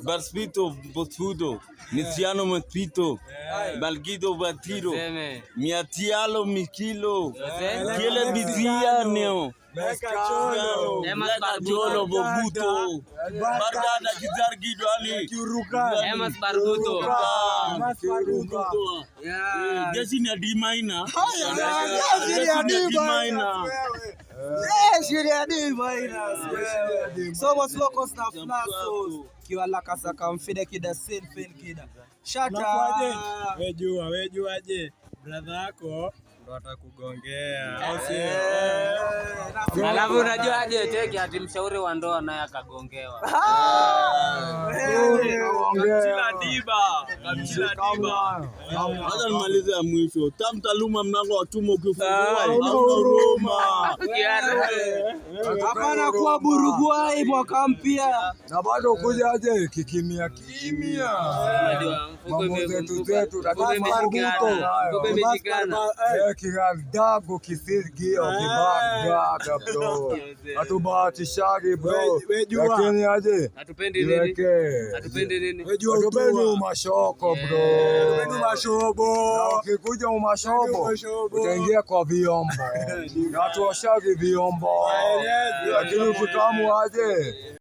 Barspito, Botudo, Miziano Mepito, Balguido Batiro, Miatialo Mikilo, Kile Biziano, Cacholo Bobuto, Bargada Kizargido Ali, Emas Barbuto, Desina Dimaina, Somos locos na flasos. Kiwa laka saka mfide kida selfie kida. Shata. Wejua je. Brother yako ndo atakugongea. alafu unajua aje teke ati mshauri wa ndoa naye akagongewa. Kamchila diba. Hata nimalize ya mwisho. Tamtaluma mnako watumo ukifungua. Huruma. Hapana kwa Uruguay mwaka mpya. Na bado kuja aje kikimia. Mambo zetu kidago kisirgi okibaga bro. Atubahatishagi bro. Lakini aje Hatupendi nini? Hatupendi nini? Hatupendi umashoko bro. Hatupendi umashobo. Na ukikuja umashobo utaingia kwa vyombo. Na tuoshagi vyombo. Lakini ukitamu aje